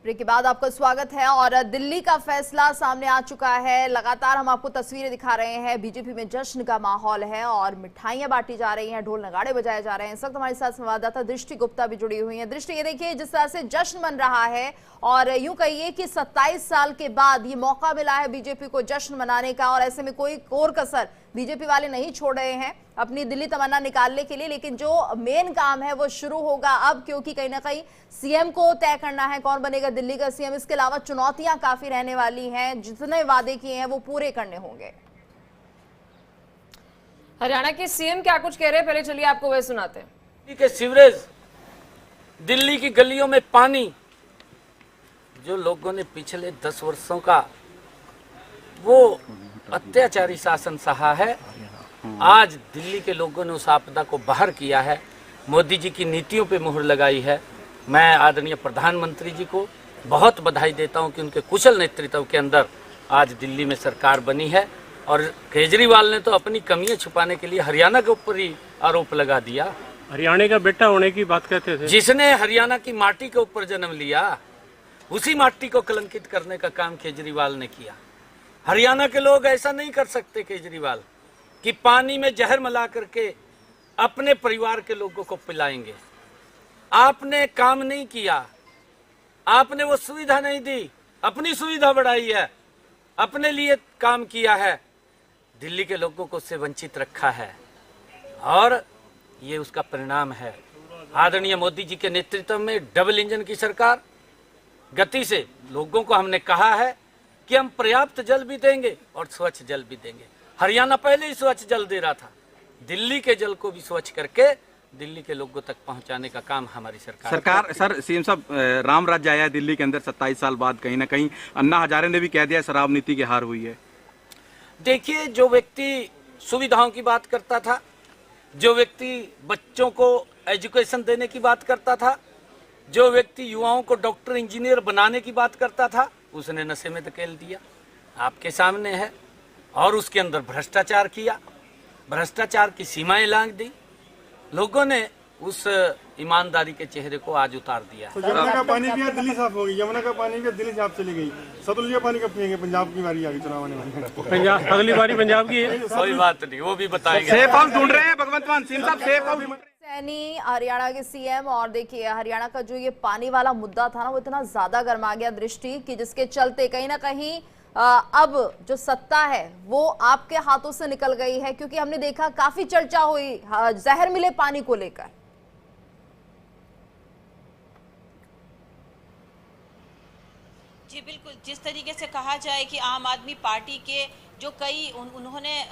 Break के बाद आपका स्वागत है। और दिल्ली का फैसला सामने आ चुका है। लगातार हम आपको तस्वीरें दिखा रहे हैं। बीजेपी में जश्न का माहौल है और मिठाइयां बांटी जा रही हैं, ढोल नगाड़े बजाए जा रहे हैं। इस वक्त हमारे साथ संवाददाता दृष्टि गुप्ता भी जुड़ी हुई है। दृष्टि, ये देखिए जिस तरह से जश्न मन रहा है और यूं कहिए कि 27 साल के बाद ये मौका मिला है बीजेपी को जश्न मनाने का, और ऐसे में कोई कोर कसर बीजेपी वाले नहीं छोड़ रहे हैं अपनी दिल्ली तमन्ना निकालने के लिए। लेकिन जो मेन काम है वो शुरू होगा अब, क्योंकि कहीं ना कहीं सीएम को तय करना है कौन बनेगा दिल्ली का सीएम। इसके अलावा चुनौतियां काफी रहने वाली हैं, जितने वादे किए हैं वो पूरे करने होंगे। हरियाणा के सीएम क्या कुछ कह रहे हैं, पहले चलिए आपको वह सुनाते हैं। दिल्ली के सीवरेज, दिल्ली की गलियों में पानी, जो लोगों ने पिछले 10 वर्षों का वो अत्याचारी शासन सहा है, आज दिल्ली के लोगों ने उस आपदा को बाहर किया है। मोदी जी की नीतियों पे मुहर लगाई है। मैं आदरणीय प्रधानमंत्री जी को बहुत बधाई देता हूं कि उनके कुशल नेतृत्व के अंदर आज दिल्ली में सरकार बनी है। और केजरीवाल ने तो अपनी कमियां छुपाने के लिए हरियाणा के ऊपर ही आरोप लगा दिया। हरियाणा का बेटा होने की बात कहते थे। जिसने हरियाणा की माटी के ऊपर जन्म लिया, उसी माटी को कलंकित करने का काम केजरीवाल ने किया। हरियाणा के लोग ऐसा नहीं कर सकते केजरीवाल, कि पानी में जहर मिला करके अपने परिवार के लोगों को पिलाएंगे। आपने काम नहीं किया, आपने वो सुविधा नहीं दी, अपनी सुविधा बढ़ाई है, अपने लिए काम किया है, दिल्ली के लोगों को उससे वंचित रखा है, और ये उसका परिणाम है। आदरणीय मोदी जी के नेतृत्व में डबल इंजन की सरकार गति से लोगों को हमने कहा है कि हम पर्याप्त जल भी देंगे और स्वच्छ जल भी देंगे। हरियाणा पहले ही स्वच्छ जल दे रहा था, दिल्ली के जल को भी स्वच्छ करके दिल्ली के लोगों तक पहुंचाने का काम हमारी सरकार। सर सीएम साहब, राम राज्य आया है दिल्ली के अंदर 27 साल बाद। कहीं ना कहीं अन्ना हजारे ने भी कह दिया शराब नीति की हार हुई है। देखिए, जो व्यक्ति सुविधाओं की बात करता था, जो व्यक्ति बच्चों को एजुकेशन देने की बात करता था, जो व्यक्ति युवाओं को डॉक्टर इंजीनियर बनाने की बात करता था, उसने नशे में धकेल दिया, आपके सामने है। और उसके अंदर भ्रष्टाचार किया, भ्रष्टाचार की सीमाएं लांघ दी। लोगों ने उस ईमानदारी के चेहरे को आज उतार दिया। तो यमुना का पानी भी दिल्ली साफ हो गई, यमुना का पानी भी दिल्ली साफ चली गई। सतलुज का पानी कब पिएंगे? पंजाब की बारी आ गई चुनाव आने वाली। पंजाब अगली बारी पंजाब की है। कोई बात नहीं, वो भी बताएंगे। सेफ हाउस ढूंढ रहे हैं भगवंत मान सिंह साहब, सेफ हाउस। सैनी हरियाणा के सीएम। और देखिए हरियाणा का जो ये पानी वाला मुद्दा था ना, वो इतना ज्यादा गर्मा गया दृष्टि कि जिसके चलते कहीं ना कहीं अब जो सत्ता है वो आपके हाथों से निकल गई है, क्योंकि हमने देखा काफी चर्चा हुई जहर मिले पानी को लेकर। जी बिल्कुल, जिस तरीके से कहा जाए कि आम आदमी पार्टी के जो कई उन्होंने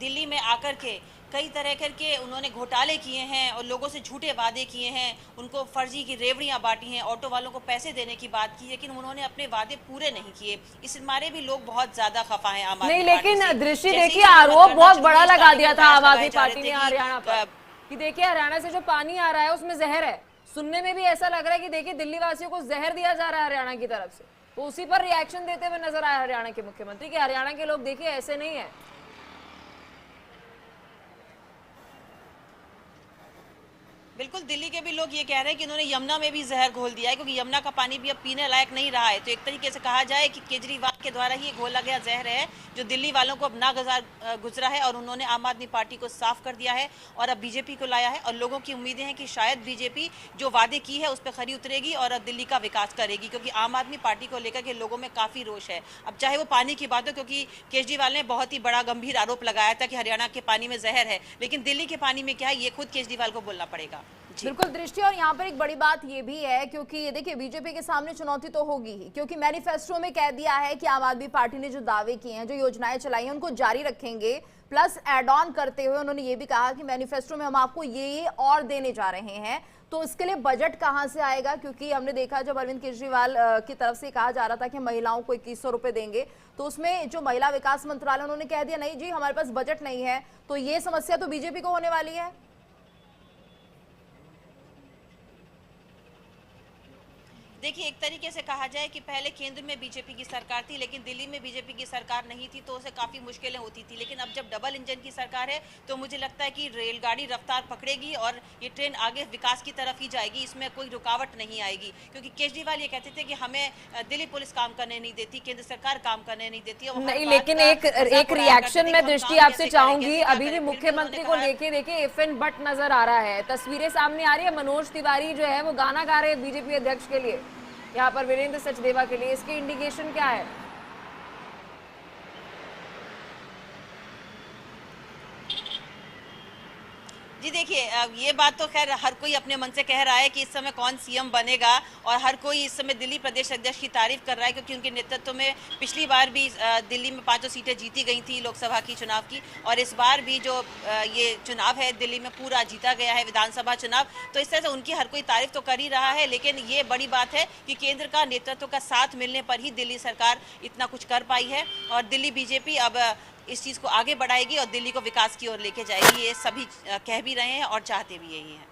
दिल्ली में आकर के कई तरह करके उन्होंने घोटाले किए हैं और लोगों से झूठे वादे किए हैं, उनको फर्जी की रेवड़ियां बांटी हैं, ऑटो वालों को पैसे देने की बात की, लेकिन उन्होंने अपने वादे पूरे नहीं किए। इस मारे भी लोग बहुत ज्यादा खफा हैं आम आदमी नहीं, पार्टी लेकिन से। दृष्टि जैसे देखिए ही आरोप करना बहुत बड़ा शुरू लगा करने दिया के था आम प्रयास आदमी लगाए जा पार्टी रहे ने थे हरियाणा पर कि देखिए हरियाणा से जो पानी आ रहा है उसमें जहर है। सुनने में भी ऐसा लग रहा है कि देखिए दिल्ली वासियों को जहर दिया जा रहा है हरियाणा की तरफ से। तो उसी पर रिएक्शन देते हुए नजर आया हरियाणा के मुख्यमंत्री कि हरियाणा के लोग देखिए ऐसे नहीं है। बिल्कुल, दिल्ली के भी लोग ये कह रहे हैं कि इन्होंने यमुना में भी जहर घोल दिया है, क्योंकि यमुना का पानी भी अब पीने लायक नहीं रहा है। तो एक तरीके से कहा जाए कि केजरीवाल के द्वारा ही घोला गया जहर है जो दिल्ली वालों को अब नागुज़ार गुजरा है, और उन्होंने आम आदमी पार्टी को साफ कर दिया है और अब बीजेपी को लाया है। और लोगों की उम्मीदें हैं कि शायद बीजेपी जो वादे की है उस पर खरी उतरेगी और अब दिल्ली का विकास करेगी, क्योंकि आम आदमी पार्टी को लेकर के लोगों में काफ़ी रोष है। अब चाहे वो पानी की बात हो, क्योंकि केजरीवाल ने बहुत ही बड़ा गंभीर आरोप लगाया था कि हरियाणा के पानी में जहर है, लेकिन दिल्ली के पानी में क्या है ये खुद केजरीवाल को बोलना पड़ेगा। बिल्कुल दृष्टि, और यहाँ पर एक बड़ी बात ये भी है, क्योंकि ये देखिए बीजेपी के सामने चुनौती तो होगी ही, क्योंकि मैनिफेस्टो में कह दिया है कि आम आदमी पार्टी ने जो दावे किए हैं, जो योजनाएं चलाई हैं, उनको जारी रखेंगे। प्लस एड ऑन करते हुए उन्होंने ये भी कहा कि मैनिफेस्टो में हम आपको ये और देने जा रहे हैं। तो इसके लिए बजट कहां से आएगा? क्योंकि हमने देखा जब अरविंद केजरीवाल की तरफ से कहा जा रहा था कि महिलाओं को 2100 रुपए देंगे, तो उसमें जो महिला विकास मंत्रालय उन्होंने कह दिया नहीं जी हमारे पास बजट नहीं है। तो ये समस्या तो बीजेपी को होने वाली है। देखिए, एक तरीके से कहा जाए कि पहले केंद्र में बीजेपी की सरकार थी, लेकिन दिल्ली में बीजेपी की सरकार नहीं थी, तो उसे काफ़ी मुश्किलें होती थी। लेकिन अब जब डबल इंजन की सरकार है तो मुझे लगता है कि रेलगाड़ी रफ्तार पकड़ेगी और ये ट्रेन आगे विकास की तरफ ही जाएगी, इसमें कोई रुकावट नहीं आएगी। क्योंकि केजरीवाल ये कहते थे कि हमें दिल्ली पुलिस काम करने नहीं देती, केंद्र सरकार काम करने नहीं देती। नहीं, लेकिन एक रिएक्शन में दृष्टि आपसे चाहूंगी। अभी भी मुख्यमंत्री को लेके देखिए इफ एंड बट नजर आ रहा है, तस्वीरें सामने आ रही है। मनोज तिवारी जो है वो गाना गा रहे हैं बीजेपी अध्यक्ष के लिए, यहाँ पर वीरेंद्र सचदेवा के लिए। इसके इंडिकेशन क्या है? जी देखिए, ये बात तो खैर हर कोई अपने मन से कह रहा है कि इस समय कौन सीएम बनेगा, और हर कोई इस समय दिल्ली प्रदेश अध्यक्ष की तारीफ कर रहा है, क्योंकि उनके नेतृत्व में पिछली बार भी दिल्ली में 5 सीटें जीती गई थी लोकसभा की चुनाव की, और इस बार भी जो ये चुनाव है दिल्ली में पूरा जीता गया है विधानसभा चुनाव। तो इस तरह से उनकी हर कोई तारीफ तो कर ही रहा है, लेकिन ये बड़ी बात है कि केंद्र का नेतृत्व का साथ मिलने पर ही दिल्ली सरकार इतना कुछ कर पाई है, और दिल्ली बीजेपी अब इस चीज को आगे बढ़ाएगी और दिल्ली को विकास की ओर लेके जाएगी। ये सभी कह भी रहे हैं और चाहते भी यही हैं।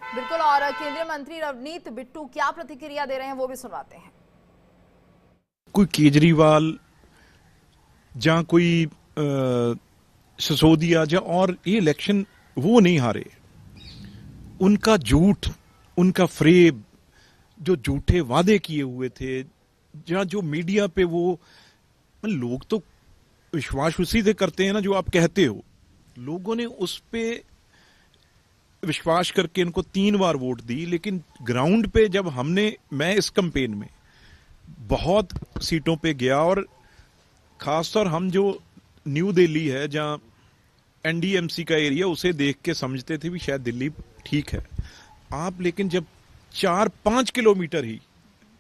बिल्कुल, और केंद्रीय मंत्री नवनीत बिट्टू क्या प्रतिक्रिया दे रहे हैं वो भी सुनवाते हैं। कोई केजरीवाल या कोई सिसोदिया या और ये इलेक्शन वो नहीं हारे। उनका झूठ, उनका फ्रेब, जो झूठे वादे किए हुए थे, या जो मीडिया पे वो लोग तो विश्वास उसी से करते हैं ना जो आप कहते हो। लोगों ने उस पे विश्वास करके इनको 3 बार वोट दी, लेकिन ग्राउंड पे जब मैं इस कैंपेन में बहुत सीटों पे गया, और खासतौर हम जो न्यू दिल्ली है जहां एनडीएमसी का एरिया, उसे देख के समझते थे भी शायद दिल्ली ठीक है आप, लेकिन जब 4-5 किलोमीटर ही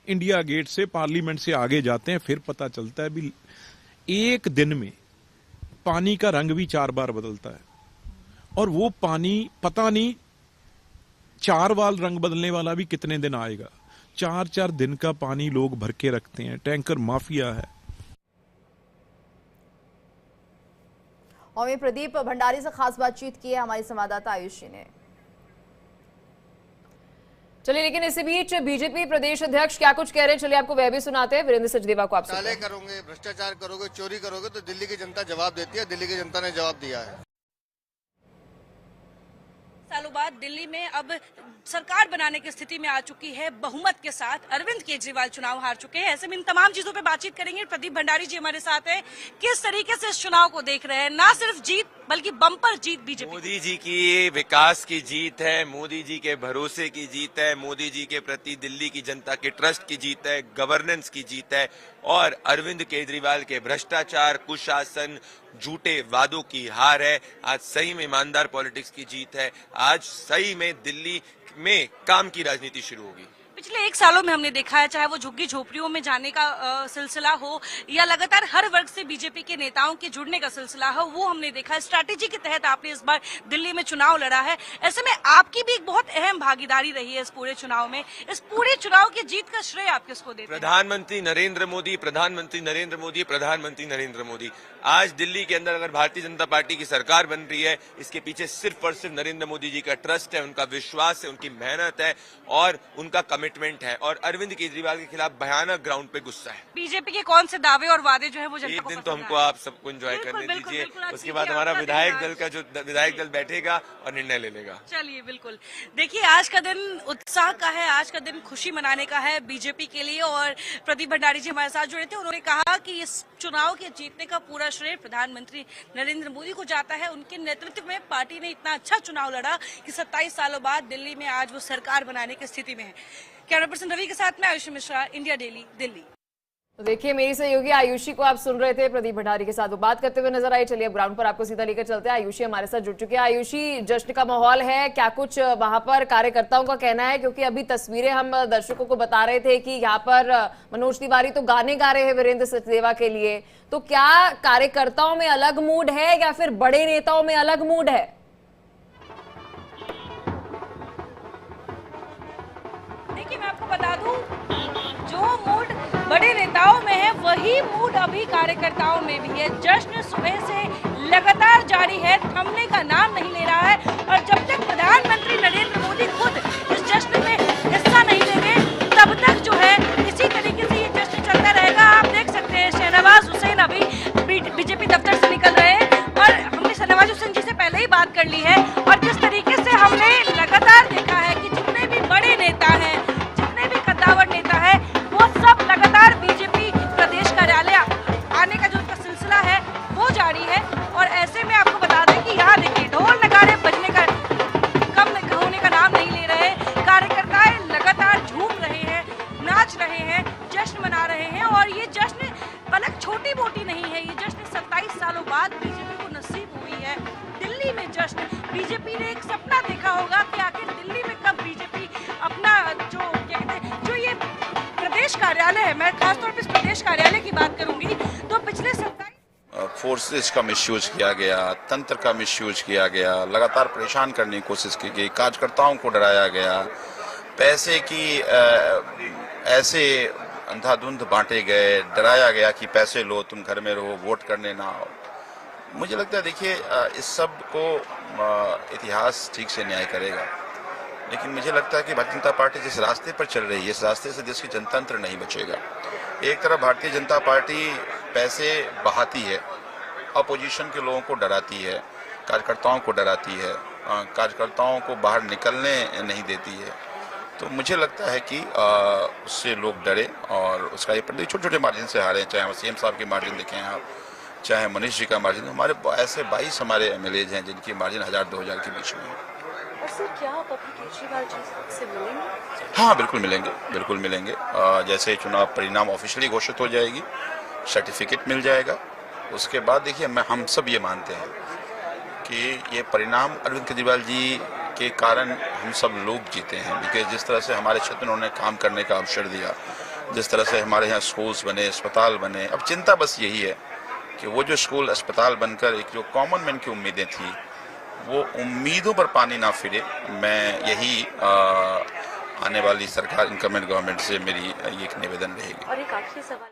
इंडिया गेट से पार्लियामेंट से आगे जाते हैं फिर पता चलता है भी एक दिन में पानी का रंग भी 4 बार बदलता है, और वो पानी पता नहीं 4 बार रंग बदलने वाला भी कितने दिन आएगा। 4-4 दिन का पानी लोग भर के रखते हैं, टैंकर माफिया है। और ये प्रदीप भंडारी से खास बातचीत की है हमारी संवाददाता आयुषी ने। चलिए, लेकिन इसी बीच बीजेपी प्रदेश अध्यक्ष क्या कुछ कह रहे हैं, चलिए आपको वह भी सुनाते हैं। वीरेंद्र सचदेवा को आप घोटाले करोगे, भ्रष्टाचार करोगे, चोरी करोगे तो दिल्ली की जनता जवाब देती है। दिल्ली की जनता ने जवाब दिया है। सालों बाद दिल्ली में अब सरकार बनाने की स्थिति में आ चुकी है बहुमत के साथ। अरविंद केजरीवाल चुनाव हार चुके हैं। ऐसे में इन तमाम चीजों पे बातचीत करेंगे। प्रदीप भंडारी जी हमारे साथ हैं। किस तरीके से इस चुनाव को देख रहे हैं? ना सिर्फ जीत बल्कि बम्पर जीत बीजेपी। मोदी जी की विकास की जीत है, मोदी जी के भरोसे की जीत है, मोदी जी के प्रति दिल्ली की जनता के ट्रस्ट की जीत है, गवर्नेंस की जीत है, और अरविंद केजरीवाल के भ्रष्टाचार, कुशासन, झूठे वादों की हार है। आज सही में ईमानदार पॉलिटिक्स की जीत है। आज सही में दिल्ली में काम की राजनीति शुरू होगी। पिछले 1 सालों में हमने देखा है, चाहे वो झुग्गी झोपड़ियों में जाने का सिलसिला हो या लगातार हर वर्ग से बीजेपी के नेताओं के जुड़ने का सिलसिला हो, वो हमने देखा है। स्ट्रैटेजी के तहत आपने इस बार दिल्ली में चुनाव लड़ा है। ऐसे में आपकी भी एक बहुत अहम भागीदारी रही है इस पूरे चुनाव में। इस पूरे चुनाव की जीत का श्रेय आप किसको देते हैं? प्रधानमंत्री नरेंद्र मोदी, प्रधानमंत्री नरेंद्र मोदी, प्रधानमंत्री नरेंद्र मोदी। आज दिल्ली के अंदर अगर भारतीय जनता पार्टी की सरकार बन रही है, इसके पीछे सिर्फ और सिर्फ नरेंद्र मोदी जी का ट्रस्ट है, उनका विश्वास है, उनकी मेहनत है और उनका कमिटमेंट है। और अरविंद केजरीवाल के खिलाफ भयानक ग्राउंड पे गुस्सा है। बीजेपी के कौन से दावे और वादे जो है वो जनता को एक दिन तो हमको आप सबको एंजॉय करने दीजिए, उसके बाद हमारा विधायक दल का जो विधायक दल बैठेगा और निर्णय ले लेगा। चलिए, बिल्कुल। देखिए, आज का दिन उत्साह का है, आज का दिन खुशी मनाने का है बीजेपी के लिए। और प्रदीप भंडारी जी हमारे साथ जुड़े थे। उन्होंने कहा कि इस चुनाव के जीतने का पूरा श्रेय प्रधानमंत्री नरेंद्र मोदी को जाता है। उनके नेतृत्व में पार्टी ने इतना अच्छा चुनाव लड़ा कि 27 सालों बाद दिल्ली में आज वो सरकार बनाने की स्थिति में है। कैमरा पर्सन रवि के साथ में आयुषी मिश्रा, इंडिया डेली, दिल्ली। तो देखिए, मेरी सहयोगी आयुषी को आप सुन रहे थे, प्रदीप भंडारी के साथ वो बात करते हुए नजर आई। चलिए अब ग्राउंड पर आपको सीधा लेकर चलते हैं। आयुषी हमारे साथ जुड़ चुके हैं। आयुषी, जश्न का माहौल है, क्या कुछ वहां पर कार्यकर्ताओं का कहना है? क्योंकि अभी तस्वीरें हम दर्शकों को बता रहे थे कि यहाँ पर मनोज तिवारी तो गाने गा रहे हैं वीरेंद्र सचदेवा के लिए, तो क्या कार्यकर्ताओं में अलग मूड है या फिर बड़े नेताओं में अलग मूड है? देखिए, मैं आपको बता दूं, जो मूड बड़े नेताओं में है वही मूड अभी कार्यकर्ताओं में भी है। जश्न सुबह से लगातार जारी है, थमने का नाम नहीं ले रहा है। और जब तक प्रधानमंत्री नरेंद्र मोदी खुद इस जश्न में हिस्सा नहीं लेंगे, तब जश्न मना रहे हैं और ये जश्न पलक छोटी मोटी नहीं है। ये जश्न 27 सालों बाद बीजेपी को नसीब हुई है दिल्ली में जश्न। बीजेपी ने एक सपना देखा होगा कि आखिर दिल्ली में कब बीजेपी अपना जो क्या कहते हैं, जो ये प्रदेश कार्यालय है, मैं खासतौर पर इस प्रदेश कार्यालय की बात करूंगी, तो पिछले 27 फोर्सेस का मिसयूज किया गया, तंत्र का मिसयूज किया गया, लगातार परेशान करने की कोशिश की गई, कार्यकर्ताओं को डराया गया, पैसे की ऐसे अंधाधुंध बांटे गए, डराया गया कि पैसे लो, तुम घर में रहो, वोट करने ना आओ। मुझे लगता है देखिए इस सब को इतिहास ठीक से न्याय करेगा, लेकिन मुझे लगता है कि भारतीय जनता पार्टी जिस रास्ते पर चल रही है, इस रास्ते से देश की जनतंत्र नहीं बचेगा। एक तरफ भारतीय जनता पार्टी पैसे बहाती है, अपोजिशन के लोगों को डराती है, कार्यकर्ताओं को डराती है, कार्यकर्ताओं को बाहर निकलने नहीं देती है। तो मुझे लगता है कि उससे लोग डरे और उसका ये छोटे छोटे मार्जिन से हारे, चाहे वसीम साहब की मार्जिन देखें आप, चाहे मनीष जी का मार्जिन। हमारे ऐसे 22 हमारे MLAs हैं जिनकी मार्जिन 1000-2000 के बीच में है। सर, क्या आप अभी केजरीवाल जी से मिलेंगे? हाँ, बिल्कुल मिलेंगे, बिल्कुल मिलेंगे। जैसे चुनाव परिणाम ऑफिशियली घोषित हो जाएगी, सर्टिफिकेट मिल जाएगा, उसके बाद देखिए हम सब ये मानते हैं कि ये परिणाम अरविंद केजरीवाल जी के कारण हम सब लोग जीते हैं। बिकॉज जिस तरह से हमारे क्षेत्र में उन्होंने काम करने का अवसर दिया, जिस तरह से हमारे यहाँ स्कूल्स बने, अस्पताल बने, अब चिंता बस यही है कि वो जो स्कूल अस्पताल बनकर एक जो कॉमन मैन की उम्मीदें थी, वो उम्मीदों पर पानी ना फिरे। मैं यही आने वाली सरकार, इनकमेंट गवर्नमेंट से मेरी एक निवेदन रहेगी। और एक आखिरी सवाल,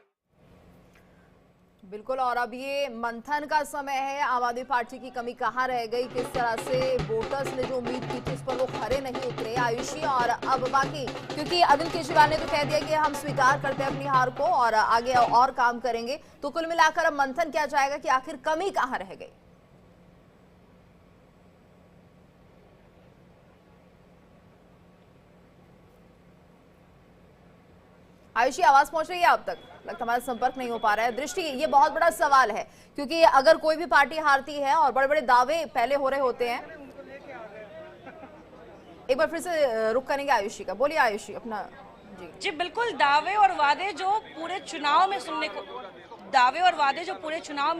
बिल्कुल, और अब ये मंथन का समय है। आम आदमी पार्टी की कमी कहाँ रह गई, किस तरह से वोटर्स ने जो उम्मीद की थी उस पर वो खरे नहीं उतरे आयुषी, और अब बाकी, क्योंकि अरविंद केजरीवाल ने तो कह दिया कि हम स्वीकार करते हैं अपनी हार को और आगे और काम करेंगे, तो कुल मिलाकर अब मंथन किया जाएगा कि आखिर कमी कहाँ रह गई। आयुषी, आवाज पहुंच रही है आप तक? लगता हमारा संपर्क नहीं हो पा रहा है। दृष्टि, ये बहुत बड़ा सवाल है, क्योंकि अगर कोई भी पार्टी हारती है और बड़े बड़े दावे पहले हो रहे होते हैं। एक बार फिर से रुक करेंगे आयुषी का। बोलिए आयुषी अपना। जी बिल्कुल, दावे और वादे जो पूरे चुनाव में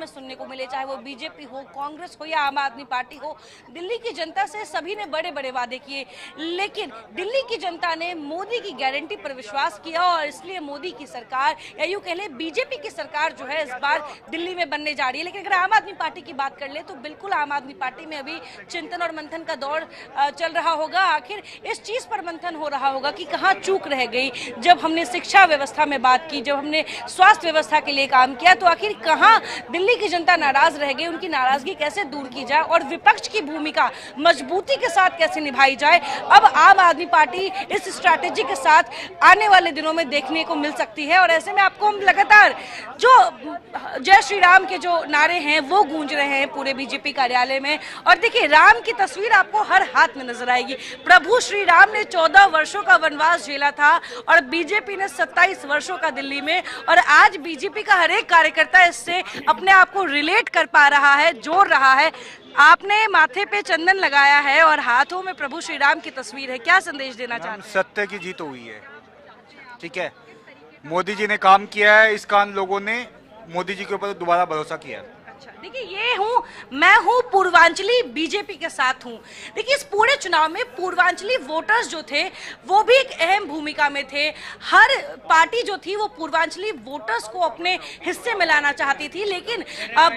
सुनने को मिले, चाहे वो बीजेपी हो, कांग्रेस हो या आम आदमी पार्टी हो, दिल्ली की जनता से सभी ने बड़े बड़े वादे किए, लेकिन दिल्ली की जनता ने मोदी की गारंटी पर विश्वास किया और इसलिए मोदी की सरकार, या यूं कह लें बीजेपी की सरकार जो है इस बार दिल्ली में बनने जा रही है। लेकिन अगर आम आदमी पार्टी की बात कर ले तो बिल्कुल आम आदमी पार्टी में अभी चिंतन और मंथन का दौर चल रहा होगा। आखिर इस चीज पर मंथन हो रहा होगा कि कहाँ चूक रह गई। जब हमने शिक्षा व्यवस्था में बात की, जब हमने स्वास्थ्य व्यवस्था के लिए काम किया, तो आखिर कहां दिल्ली की जनता नाराज रह गई, उनकी नाराजगी कैसे दूर की जाए और विपक्ष की भूमिका मजबूती के साथ कैसे निभाई जाए। अब आम आदमी पार्टी इस स्ट्रैटेजी के साथ आने वाले दिनों में देखने को मिल सकती है और ऐसे में आपको लगातार जो जय श्री राम के जो नारे हैं वो गूंज रहे हैं पूरे बीजेपी कार्यालय में। और देखिए, राम की तस्वीर आपको हर हाथ में नजर आएगी। प्रभु श्री राम ने 14 वर्षों का वनवास झेला था और बीजेपी ने 27 वर्षों का दिल्ली में, और आज बीजेपी का हर एक कार्यकर्ता इससे अपने आप को रिलेट कर पा रहा है, जोड़ रहा है। आपने माथे पे चंदन लगाया है और हाथों में प्रभु श्री राम की तस्वीर है, क्या संदेश देना चाहते हैं? सत्य की जीत हुई है, ठीक है। मोदी जी ने काम किया है, इस कारण लोगों ने मोदी जी के ऊपर दोबारा भरोसा किया है। देखिए, मैं हूँ पूर्वांचली बीजेपी के साथ हूँ। देखिए, इस पूरे चुनाव में पूर्वांचली वोटर्स जो थे वो भी एक अहम भूमिका में थे। हर पार्टी जो थी वो पूर्वांचली वोटर्स को अपने हिस्से में लाना चाहती थी, लेकिन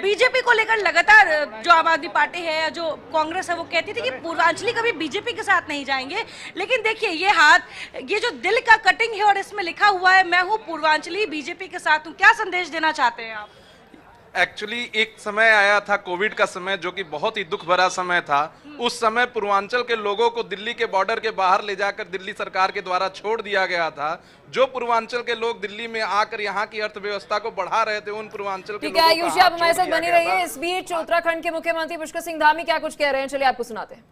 बीजेपी को लेकर लगातार जो आम आदमी पार्टी है या जो कांग्रेस है वो कहती थी कि पूर्वांचली कभी बीजेपी के साथ नहीं जाएंगे। लेकिन देखिए, ये हाथ, ये जो दिल का कटिंग है और इसमें लिखा हुआ है मैं हूँ पूर्वांचली बीजेपी के साथ हूँ, क्या संदेश देना चाहते हैं आप? एक्चुअली एक समय आया था कोविड का समय, जो कि बहुत ही दुख भरा समय था। उस समय पूर्वांचल के लोगों को दिल्ली के बॉर्डर के बाहर ले जाकर दिल्ली सरकार के द्वारा छोड़ दिया गया था। जो पूर्वांचल के लोग दिल्ली में आकर यहाँ की अर्थव्यवस्था को बढ़ा रहे थे, उन पूर्वांचल के लोगों को आयुषी, आप हमारे साथ बनी रहिए। इस बीच उत्तराखंड के मुख्यमंत्री पुष्कर सिंह धामी क्या कुछ कह रहे हैं, चलिए आपको सुनाते हैं।